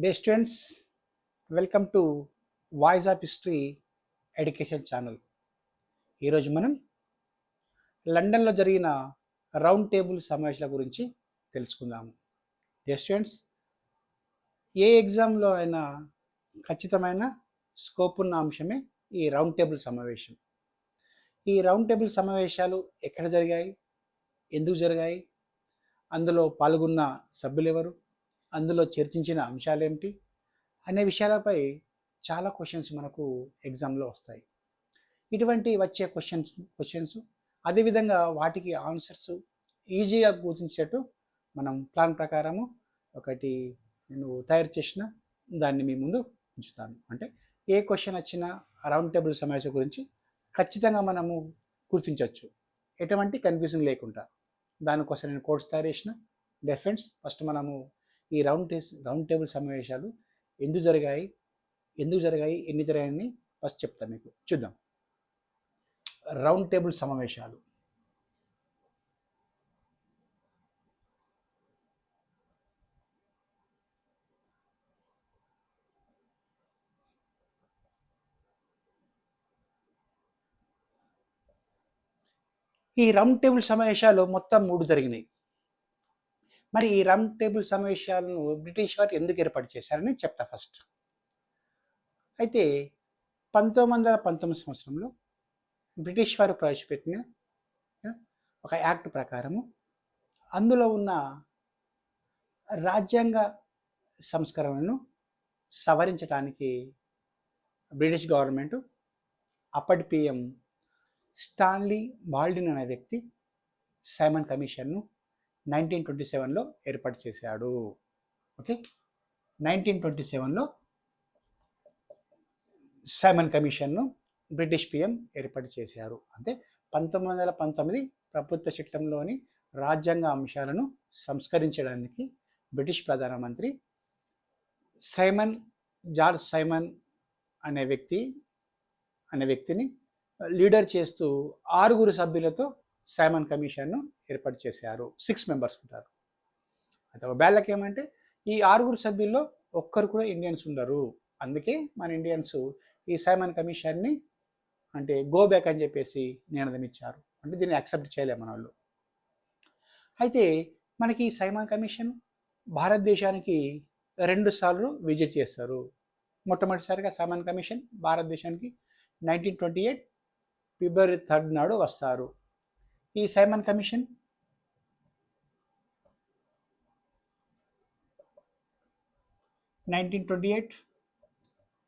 Day students, welcome to voice of history education channel. ఈరోజు మనం లండన్లో జరిగిన రౌండ్ టేబుల్ సమావేశాల గురించి తెలుసుకుందాము. డే స్టూడెంట్స్, ఏ ఎగ్జామ్లో అయినా ఖచ్చితమైన స్కోప్ ఉన్న అంశమే ఈ రౌండ్ టేబుల్ సమావేశం. ఈ రౌండ్ టేబుల్ సమావేశాలు ఎక్కడ జరిగాయి, ఎందుకు జరిగాయి, అందులో పాల్గొన్న సభ్యులు ఎవరు, అందులో చర్చించిన అంశాలు ఏమిటి అనే విషయాలపై చాలా క్వశ్చన్స్ మనకు ఎగ్జామ్లో వస్తాయి. ఇటువంటి వచ్చే క్వశ్చన్స్ అదేవిధంగా వాటికి ఆన్సర్స్ ఈజీగా గుర్తించేట్టు మనం ప్లాన్ ప్రకారము ఒకటి నేను తయారు చేసిన దాన్ని మీ ముందు ఉంచుతాను. అంటే ఏ క్వశ్చన్ వచ్చినా రౌండ్ టేబుల్ సమావేశం గురించి ఖచ్చితంగా మనము గుర్తించవచ్చు, ఎటువంటి కన్ఫ్యూజన్ లేకుండా. దానికోసం నేను కోడ్స్ తయారు చేసిన. డిఫరెన్స్ ఫస్ట్ మనము ఈ రౌండ్ టేబుల్ సమావేశాలు ఎందుకు జరిగాయి, ఎన్ని జరిగాయని ఫస్ట్ చెప్తాను మీకు. చూద్దాం. రౌండ్ టేబుల్ సమావేశాలు మొత్తం 3 జరిగినాయి. మరి ఈ రౌండ్ టేబుల్ సమావేశాలను బ్రిటిష్ వారు ఎందుకు ఏర్పాటు చేశారని చెప్తా ఫస్ట్. అయితే 1919 సంవత్సరంలో బ్రిటిష్ వారు ప్రవేశపెట్టిన ఒక యాక్ట్ ప్రకారము అందులో ఉన్న రాజ్యాంగ సంస్కరణలను సవరించడానికి బ్రిటిష్ గవర్నమెంట్ అప్పటి పిఎం స్టాన్లీ బాల్డిన్ అనే వ్యక్తి సైమన్ కమిషన్ను 1927లో ఏర్పాటు చేశాడు. ఓకే, 1927లో సైమన్ కమిషన్ను బ్రిటిష్ పిఎం ఏర్పాటు చేశారు. అంటే 1919 ప్రభుత్వ చట్టంలోని రాజ్యాంగ అంశాలను సంస్కరించడానికి బ్రిటిష్ ప్రధానమంత్రి జార్జ్ సైమన్ అనే వ్యక్తిని లీడర్ చేస్తూ 6 సభ్యులతో సైమన్ కమిషన్ను ఏర్పాటు చేశారు. 6 మెంబర్స్ ఉంటారు. అయితే ఒక బ్యాలకి ఏమంటే ఈ 6 సభ్యుల్లో ఒక్కరు కూడా ఇండియన్స్ ఉండరు. అందుకే మన ఇండియన్స్ ఈ సైమన్ కమిషన్ని అంటే గో బ్యాక్ అని చెప్పేసి నినాదం ఇచ్చారు. అంటే దీన్ని యాక్సెప్ట్ చేయలేము మన వాళ్ళు. అయితే మనకి ఈ సైమన్ కమిషన్ భారతదేశానికి 2 సార్లు విజిట్ చేస్తారు. మొట్టమొదటిసారిగా సైమన్ కమిషన్ భారతదేశానికి 1928 ఫిబ్రవరి 3 నాడు వస్తారు. ఈ సైమన్ కమిషన్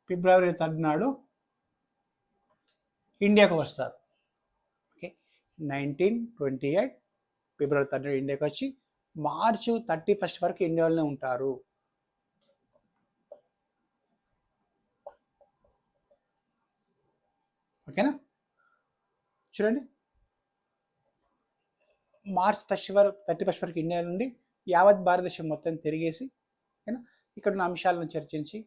ఫిబ్రవరి 3 నాడు ఇండియాకు వస్తారు. ఓకే, 1928 ఫిబ్రవరి 3 నాడు ఇండియాకి వచ్చి మార్చి 31 వరకు ఇండియాలోనే ఉంటారు. ఓకేనా, చూడండి. మార్చ్ 31 వరకు ఇండియా నుండి యావత్ భారతదేశం మొత్తం తిరిగేసి ఇక్కడ ఉన్న అంశాలను చర్చించి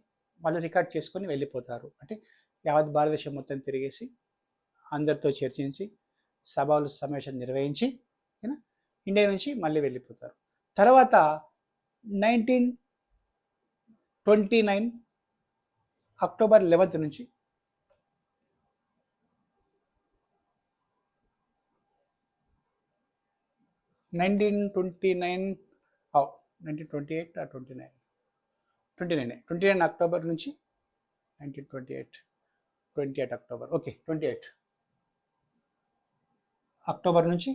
వాళ్ళు రికార్డ్ చేసుకొని వెళ్ళిపోతారు. అంటే యావత్ భారతదేశం మొత్తం తిరిగేసి అందరితో చర్చించి సభలు సమావేశం నిర్వహించి ఇండియా నుంచి మళ్ళీ వెళ్ళిపోతారు. తర్వాత 1929 అక్టోబర్ 11 నుంచి 29 అక్టోబర్ నుంచి 28 అక్టోబర్. ఓకే, 28 అక్టోబర్ నుంచి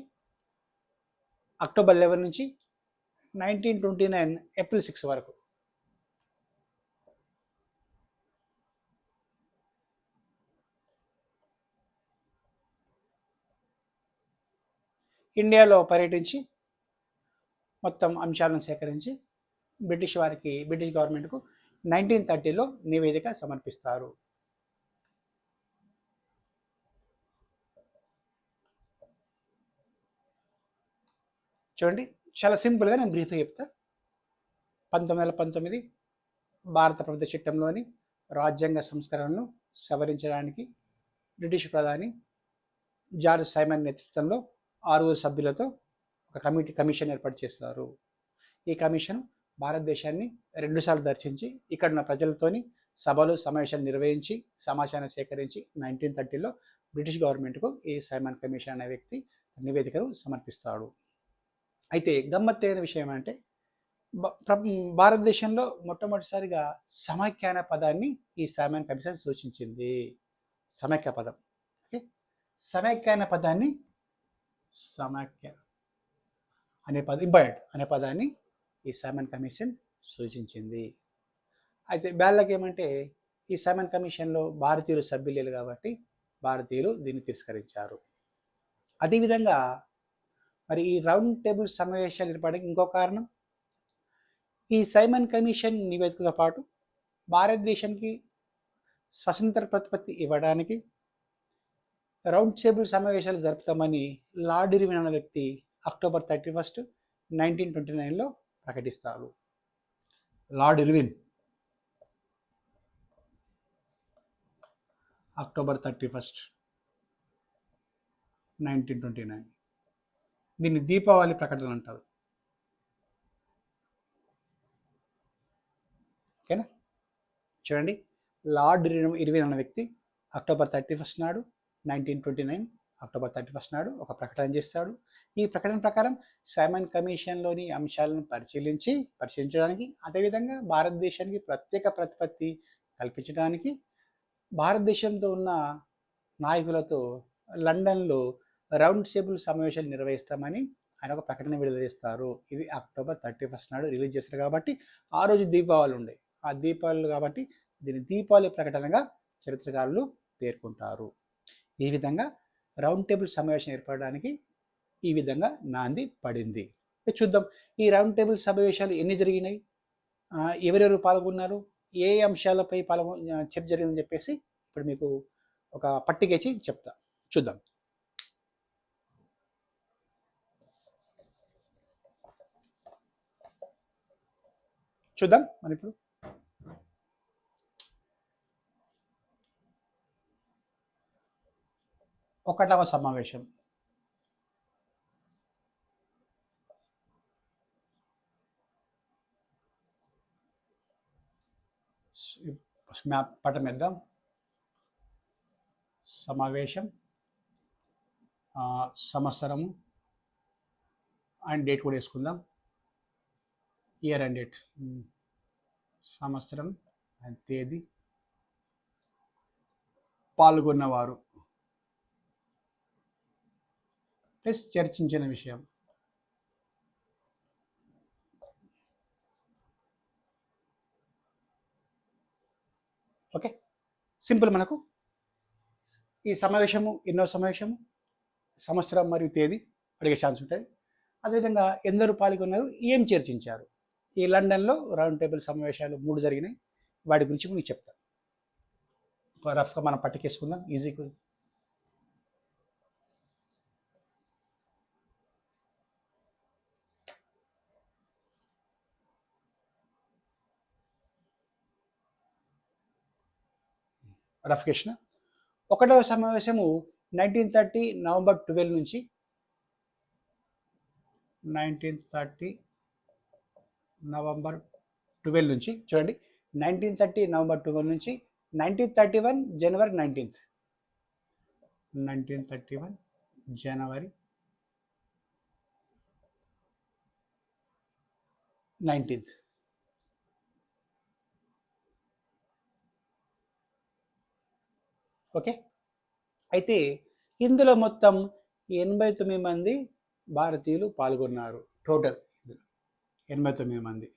అక్టోబర్ 11 నుంచి 1929 ఏప్రిల్ 6 వరకు ఇండియాలో పర్యటించి మొత్తం అంశాలను సేకరించి బ్రిటిష్ గవర్నమెంట్కు 1930లో నివేదిక సమర్పిస్తారు. చూడండి, చాలా సింపుల్గా నేను బ్రీఫ్గా చెప్తా. 1919 భారత ప్రభుత్వ చట్టంలోని రాజ్యాంగ సంస్కరణను సవరించడానికి బ్రిటిష్ ప్రధాని జార్జ్ సైమన్ నేతృత్వంలో 6 సభ్యులతో ఒక కమిషన్ ఏర్పాటు చేస్తారు. ఈ కమిషన్ భారతదేశాన్ని రెండుసార్లు దర్శించి ఇక్కడ ఉన్న ప్రజలతోని సభలు సమావేశాలు నిర్వహించి సమాచారం సేకరించి 1930లో బ్రిటిష్ గవర్నమెంట్కు ఈ సైమన్ కమిషన్ అనే వ్యక్తి నివేదికను సమర్పిస్తాడు. అయితే గమ్మత్తైన విషయం అంటే భారతదేశంలో మొట్టమొదటిసారిగా సమైక్య అనే పదాన్ని ఈ సైమన్ కమిషన్ సూచించింది. సమైక్య పదం, ఓకే, సమైక్య అనే పదాన్ని సమైక్య అనే ఇంపార్టెంట్ అనే పదాన్ని ఈ సైమన్ కమిషన్ సూచించింది. అయితే బ్యాళ్ళకి ఏమంటే ఈ సైమన్ కమిషన్లో భారతీయులు సభ్యులు కాబట్టి భారతీయులు దీన్ని తిరస్కరించారు. అదేవిధంగా మరి ఈ రౌండ్ టేబుల్ సమావేశాలు ఏర్పడడానికి ఇంకో కారణం, ఈ సైమన్ కమిషన్ నివేదికతో పాటు భారతదేశానికి స్వతంత్ర ప్రతిపత్తి ఇవ్వడానికి రౌండ్ టేబుల్ సమావేశాలు జరుపుతామని లార్డ్ ఇర్విన్ అనే వ్యక్తి అక్టోబర్ 31, 1929లో ప్రకటిస్తారు. Lord Irwin October 31, 1929. దీన్ని దీపావళి ప్రకటన అంటారు. ఓకేనా, చూడండి, లార్డ్ ఇర్విన్ అనే వ్యక్తి అక్టోబర్ 31 నాడు 1929 అక్టోబర్ 31 నాడు ఒక ప్రకటన చేస్తాడు. ఈ ప్రకటన ప్రకారం సైమన్ కమిషన్లోని అంశాలను పరిశీలించడానికి, అదేవిధంగా భారతదేశానికి ప్రత్యేక ప్రతిపత్తి కల్పించడానికి భారతదేశంతో ఉన్న నాయకులతో లండన్లో రౌండ్ టేబుల్ సమావేశాలు నిర్వహిస్తామని ఆయన ఒక ప్రకటన విడుదల చేస్తారు. ఇది అక్టోబర్ 31 నాడు రిలీజ్ చేస్తారు కాబట్టి ఆ రోజు దీపావళి ఉండే, ఆ దీపావళి కాబట్టి దీన్ని దీపావళి ప్రకటనగా చరిత్రకారులు పేర్కొంటారు. ఈ విధంగా రౌండ్ టేబుల్ సమావేశం ఏర్పడడానికి ఈ విధంగా నాంది పడింది. చూద్దాం ఈ రౌండ్ టేబుల్ సమావేశాలు ఎన్ని జరిగినాయి, ఎవరెవరు పాల్గొన్నారు, ఏ అంశాలపై చర్చ జరిగిందని చెప్పేసి ఇప్పుడు మీకు ఒక పట్టిక ఇచ్చి చెప్తా. చూద్దాం. మరి ఇప్పుడు ఒకటవ సమావేశం, పటం వేద్దాం. సమావేశం, సంవత్సరము అండ్ డేట్ కూడా వేసుకుందాం. ఇయర్ అండ్ డేట్, సంవత్సరం అండ్ తేదీ, పాల్గొన్నవారు ప్లస్ చర్చించిన విషయం. Okay, simple. మనకు ఈ సమావేశము ఎన్నో సమావేశము, సంవత్సరం మరియు తేదీ అడిగే ఛాన్స్ ఉంటుంది. అదేవిధంగా ఎందరు పాల్గొన్నారు, ఏం చర్చించారు. ఈ లండన్లో రౌండ్ టేబుల్ సమావేశాలు 3 జరిగినాయి, వాటి గురించి మీకు చెప్తాను. రఫ్గా మనం పట్టుకేసుకుందాం ఈజీగా. రఫ్కేషన్. ఒకటవ సమావేశము 1930 నవంబర్ 12 నుంచి 1930 నవంబర్ 12 నుంచి చూడండి, 1930 నవంబర్ 12 నుంచి 1931 జనవరి 19th, 1931 జనవరి 19th. ఓకే, అయితే ఇందులో మొత్తం 89 మంది భారతీయులు పాల్గొన్నారు. టోటల్ 89 మంది.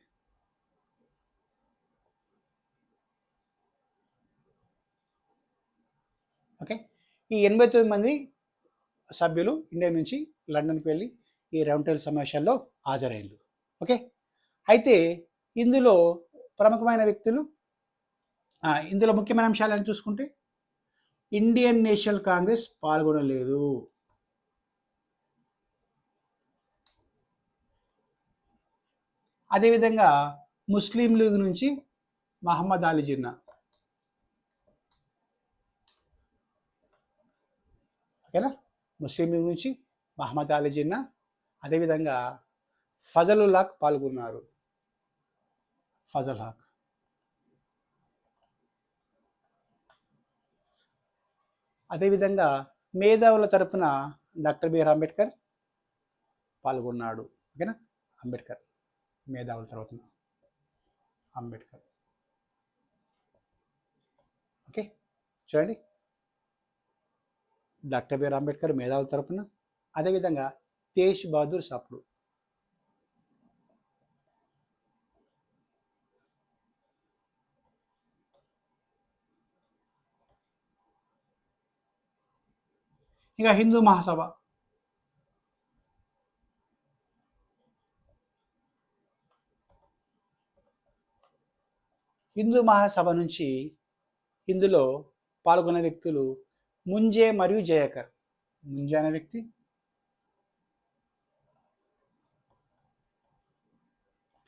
ఓకే, ఈ 89 మంది సభ్యులు ఇండియా నుంచి లండన్కి వెళ్ళి ఈ రౌండ్ టేబుల్ సమావేశాల్లో హాజరయ్యారు. ఓకే, అయితే ఇందులో ప్రముఖమైన వ్యక్తులు, ఇందులో ముఖ్యమైన అంశాలను చూసుకుంటే ఇండియన్ నేషనల్ కాంగ్రెస్ పాల్గొనలేదు. అదేవిధంగా ముస్లిం లీగ్ నుంచి మహమ్మద్ అలీ జిన్నా, ఓకేనా, ముస్లిం లీగ్ నుంచి మహమ్మద్ అలీ జిన్నా, అదేవిధంగా ఫజలుల్లాహ్ పాల్గొన్నారు. ఫజల్ హక్. అదేవిధంగా మేధావుల తరపున డాక్టర్ బిఆర్ అంబేద్కర్ పాల్గొన్నాడు. ఓకేనా, అంబేద్కర్ మేధావుల తరపున అంబేద్కర్. ఓకే, చూడండి, డాక్టర్ బిఆర్ అంబేద్కర్ మేధావుల తరపున. అదేవిధంగా తేజ్ బహదూర్ సప్రు. ఇక హిందూ మహాసభ. హిందూ మహాసభ నుంచి ఇందులో పాల్గొన్న వ్యక్తులు ముంజే మరియు జయకర్. ముంజే అనే వ్యక్తి,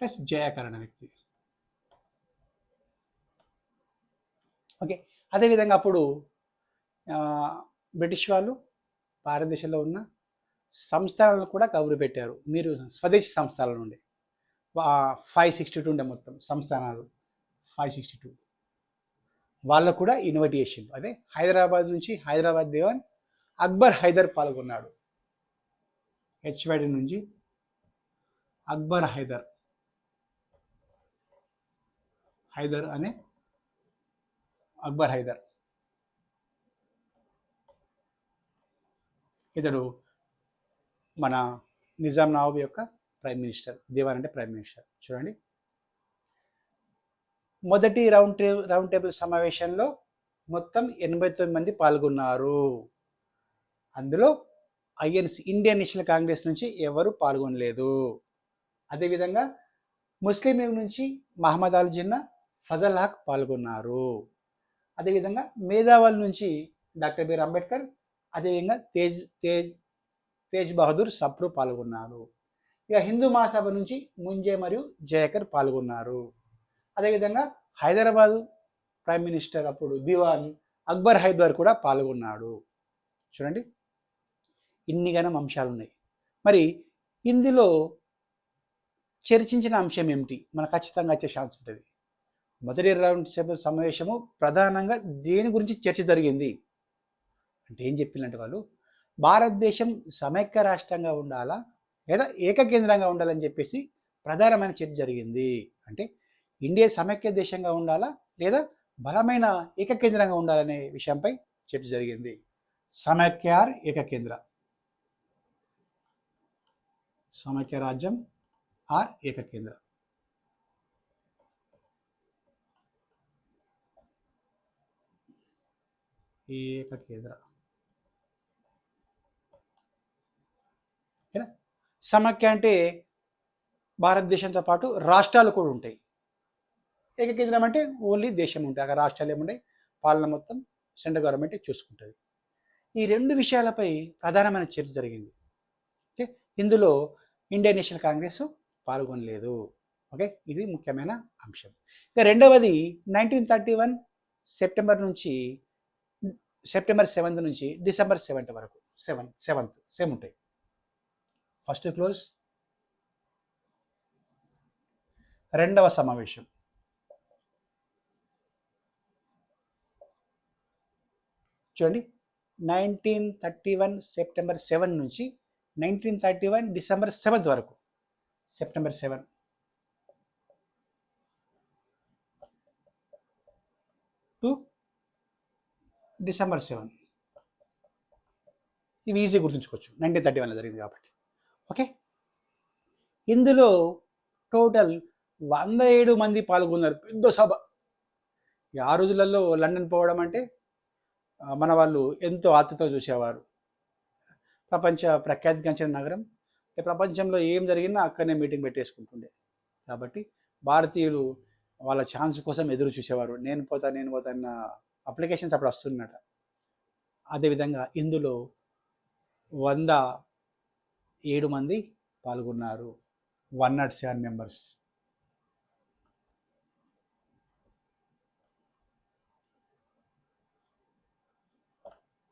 ప్లస్ జయకర్ అనే వ్యక్తి. ఓకే, అదేవిధంగా అప్పుడు బ్రిటిష్ వాళ్ళు భారతదేశంలో ఉన్న సంస్థలను కూడా కబురు పెట్టారు. మీరు స్వదేశీ సంస్థల నుండి 562 ఉండే మొత్తం సంస్థానాలు 562 వాళ్ళకు కూడా ఇన్వైట్ చేసిండు. అదే హైదరాబాద్ నుంచి హైదరాబాద్ దేవాన్ అక్బర్ హైదర్ పాల్గొన్నాడు. హెచ్వైడి నుంచి అక్బర్ హైదర్ అనే అక్బర్ హైదర్ ఇతడు మన నిజాం నవాబ్ యొక్క ప్రైమ్ మినిస్టర్. దేవాన్ అంటే ప్రైమ్ మినిస్టర్. చూడండి, మొదటి రౌండ్ టేబుల్ సమావేశంలో మొత్తం 89 మంది పాల్గొన్నారు. అందులో ఐఎన్సి ఇండియన్ నేషనల్ కాంగ్రెస్ నుంచి ఎవరు పాల్గొనలేదు. అదేవిధంగా ముస్లిం లీగ్ నుంచి మహమ్మద్ అలీ జిన్నా, ఫజల్ హక్ పాల్గొన్నారు. అదేవిధంగా మేధావుల నుంచి డాక్టర్ బిఆర్ అంబేద్కర్, అదేవిధంగా తేజ్ బహదూర్ సప్రు పాల్గొన్నారు. ఇక హిందూ మహాసభ నుంచి ముంజే మరియు జయకర్ పాల్గొన్నారు. అదేవిధంగా హైదరాబాదు ప్రైమ్ మినిస్టర్ అప్పుడు దివాన్ అక్బర్ హైదర్ కూడా పాల్గొన్నాడు. చూడండి, ఇన్ని గణం అంశాలు ఉన్నాయి. మరి ఇందులో చర్చించిన అంశం ఏమిటి, మనకు ఖచ్చితంగా వచ్చే ఛాన్స్ ఉంటుంది. మొదటి రౌండ్ టేబుల్ సమావేశము ప్రధానంగా దేని గురించి చర్చ జరిగింది అంటే ఏం చెప్పిందంటే వాళ్ళు భారతదేశం సమైక్య రాష్ట్రంగా ఉండాలా లేదా ఏకకేంద్రంగా ఉండాలని చెప్పేసి ప్రధానమైన చర్చ జరిగింది. అంటే ఇండియా సమైక్య దేశంగా ఉండాలా లేదా బలమైన ఏకకేంద్రంగా ఉండాలనే విషయంపై చర్చ జరిగింది. సమైక్య ఆర్ ఏకకేంద్ర, సమైక్య రాజ్యం ఆర్ ఏకకేంద్ర. ఏకకేంద్ర. సమైక్య అంటే భారతదేశంతో పాటు రాష్ట్రాలు కూడా ఉంటాయి. ఏకకేంద్రం అంటే ఓన్లీ దేశం ఉంటాయి, అక్కడ రాష్ట్రాలు ఏముంటాయి, పాలన మొత్తం సెంట్రల్ గవర్నమెంట్ చూసుకుంటుంది. ఈ రెండు విషయాలపై ప్రధానమైన చర్చ జరిగింది. ఓకే, ఇందులో ఇండియన్ నేషనల్ కాంగ్రెస్ పాల్గొనలేదు. ఓకే, ఇది ముఖ్యమైన అంశం. ఇక రెండవది 1931 సెప్టెంబర్ 7 నుంచి డిసెంబర్ 7 వరకు 7th సేమ్ ఉంటాయి. First close. రెండవ సమావేశం చూడండి, 1931 సెప్టెంబర్ 7 నుంచి 1931 డిసెంబర్ 7 వరకు. September 7 to December 7. ఇవి ఈజీ గుర్తుంచుకోవచ్చు, 1931లో జరిగింది కాబట్టి. ఓకే, ఇందులో టోటల్ 107 మంది పాల్గొన్నారు. పెద్ద సభ. ఆ రోజులలో లండన్ పోవడం అంటే మన వాళ్ళు ఎంతో ఆతృతతో చూసేవారు. ప్రపంచ ప్రఖ్యాతిగాంచిన నగరం, ప్రపంచంలో ఏం జరిగినా అక్కడనే మీటింగ్ పెట్టేసుకుంటుండే. కాబట్టి భారతీయులు వాళ్ళ ఛాన్స్ కోసం ఎదురు చూసేవారు. నేను పోతా అన్న అప్లికేషన్స్ అప్పుడు వస్తున్నట. అదేవిధంగా ఇందులో 107 మంది పాల్గొన్నారు. 107 మెంబర్స్.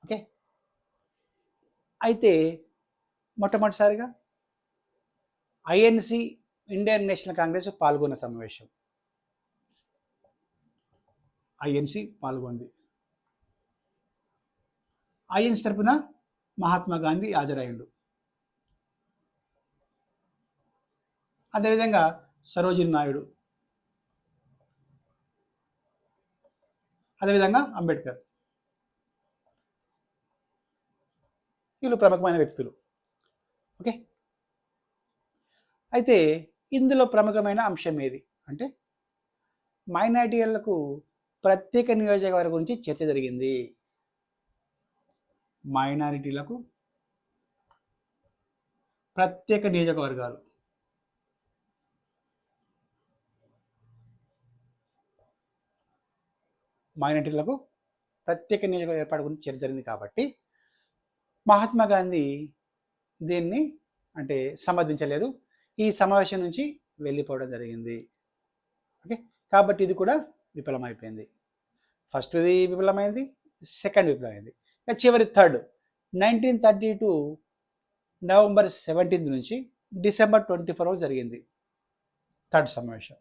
ఓకే, అయితే మొట్టమొదటిసారిగా ఐఎన్సి ఇండియన్ నేషనల్ కాంగ్రెస్ పాల్గొన్న సమావేశం ఐఎన్సి పాల్గొంది. ఐఎన్సి తరపున మహాత్మా గాంధీ హాజరయ్యిండు. అదేవిధంగా సరోజిని నాయుడు, అదేవిధంగా అంబేద్కర్, వీళ్ళు ప్రముఖమైన వ్యక్తులు. ఓకే, అయితే ఇందులో ప్రముఖమైన అంశం ఏది అంటే మైనారిటీలకు ప్రత్యేక నియోజకవర్గం గురించి చర్చ జరిగింది. మైనారిటీలకు ప్రత్యేక నియోజకవర్గాలు, మైనారిటీలకు ప్రత్యేక నియోజకవర్గ ఏర్పాటు గురించి చర్చ జరిగింది కాబట్టి మహాత్మా గాంధీ దీన్ని అంటే సమర్థించలేదు, ఈ సమావేశం నుంచి వెళ్ళిపోవడం జరిగింది. ఓకే, కాబట్టి ఇది కూడా విఫలమైపోయింది. ఫస్ట్ది విఫలమైంది, సెకండ్ విఫలమైంది. చివరి థర్డ్ 1932 నవంబర్ 17 నుంచి డిసెంబర్ 24 జరిగింది థర్డ్ సమావేశం,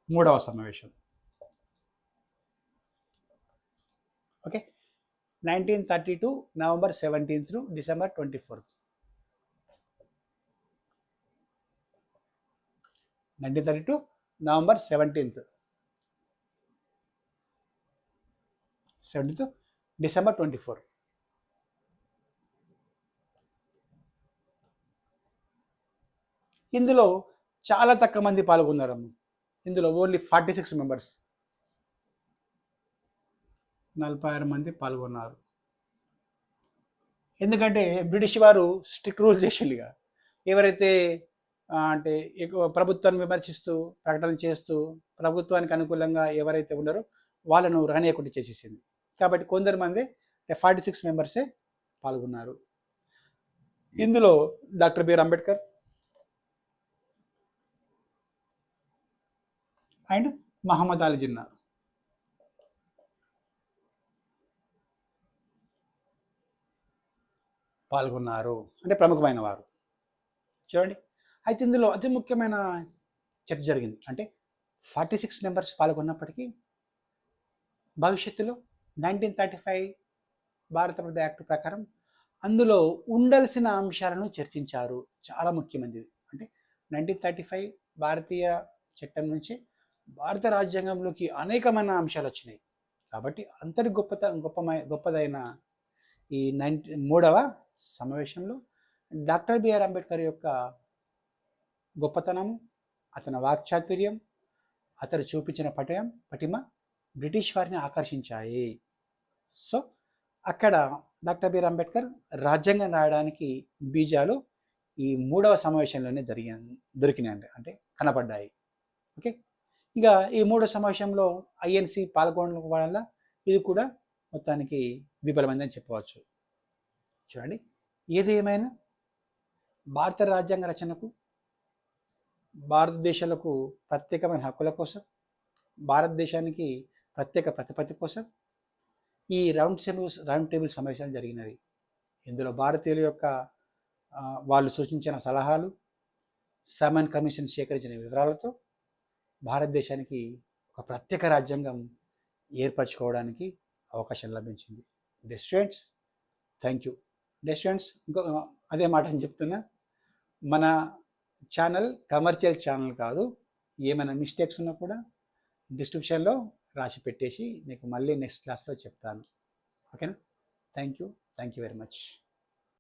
మూడవ సమావేశం. Okay, 1932 November 17 December 24. 1932 November 17 December 24. ఇందులో చాలా తక్కువ మంది పాల్గొన్నారు. ఇందులో ఓన్లీ 46 మెంబర్స్, 46 మంది పాల్గొన్నారు. ఎందుకంటే బ్రిటిష్ వారు స్ట్రిక్ట్ రూల్స్ చేసిండుగా, ఎవరైతే అంటే ఎక్కువ ప్రభుత్వాన్ని విమర్శిస్తూ ప్రకటనలు చేస్తూ ప్రభుత్వానికి అనుకూలంగా ఎవరైతే ఉన్నారో వాళ్ళను రానియకుండా చేసేసింది. కాబట్టి కొందరు మంది 46 మెంబర్సే పాల్గొన్నారు. ఇందులో doctor B R Ambedkar and Mohammad Ali Jinnah పాల్గొన్నారు, అంటే ప్రముఖమైన వారు. చూడండి, అయితే ఇందులో అతి ముఖ్యమైన చర్చ జరిగింది. అంటే 46 మెంబర్స్ పాల్గొన్నప్పటికీ భవిష్యత్తులో 1935 భారత ప్రభుత్వ యాక్ట్ ప్రకారం అందులో ఉండాల్సిన అంశాలను చర్చించారు. చాలా ముఖ్యమైనది. అంటే 1935 భారతీయ చట్టం నుంచి భారత రాజ్యాంగంలోకి అనేకమైన అంశాలు వచ్చినాయి. కాబట్టి అంతటి గొప్పదైన ఈ 3వ సమావేశంలో డాక్టర్ బిఆర్ అంబేద్కర్ యొక్క గొప్పతనము, అతని వాక్చాతుర్యం, అతను చూపించిన పటిమ బ్రిటిష్ వారిని ఆకర్షించాయి. సో అక్కడ డాక్టర్ బిఆర్ అంబేద్కర్ రాజ్యాంగం రాయడానికి బీజాలు ఈ 3వ సమావేశంలోనే దొరికినాయి, అంటే కనపడ్డాయి. ఓకే, ఇక ఈ 3వ సమావేశంలో ఐఎన్సి పాల్గొనడం వల్ల ఇది కూడా మొత్తానికి విఫలమైందని చెప్పవచ్చు. చూడండి, ఏదేమైనా భారత రాజ్యాంగ రచనకు, భారతదేశాలకు ప్రత్యేకమైన హక్కుల కోసం, భారతదేశానికి ప్రత్యేక ప్రతిపత్తి కోసం ఈ రౌండ్ టేబుల్ సమావేశాలు జరిగినవి. ఇందులో భారతీయుల యొక్క వాళ్ళు సూచించిన సలహాలు, సైమన్ కమిషన్ సేకరించిన వివరాలతో భారతదేశానికి ఒక ప్రత్యేక రాజ్యాంగం ఏర్పరచుకోవడానికి అవకాశం లభించింది. Students, thank you. స్టూడెంట్స్, ఇంకో అదే మాట అని చెప్తున్నా, మన ఛానల్ కమర్షియల్ ఛానల్ కాదు. ఏమైనా మిస్టేక్స్ ఉన్నా కూడా డిస్క్రిప్షన్లో రాసి పెట్టేసి మీకు మళ్ళీ నెక్స్ట్ క్లాస్లో చెప్తాను. ఓకేనా? Thank you very much.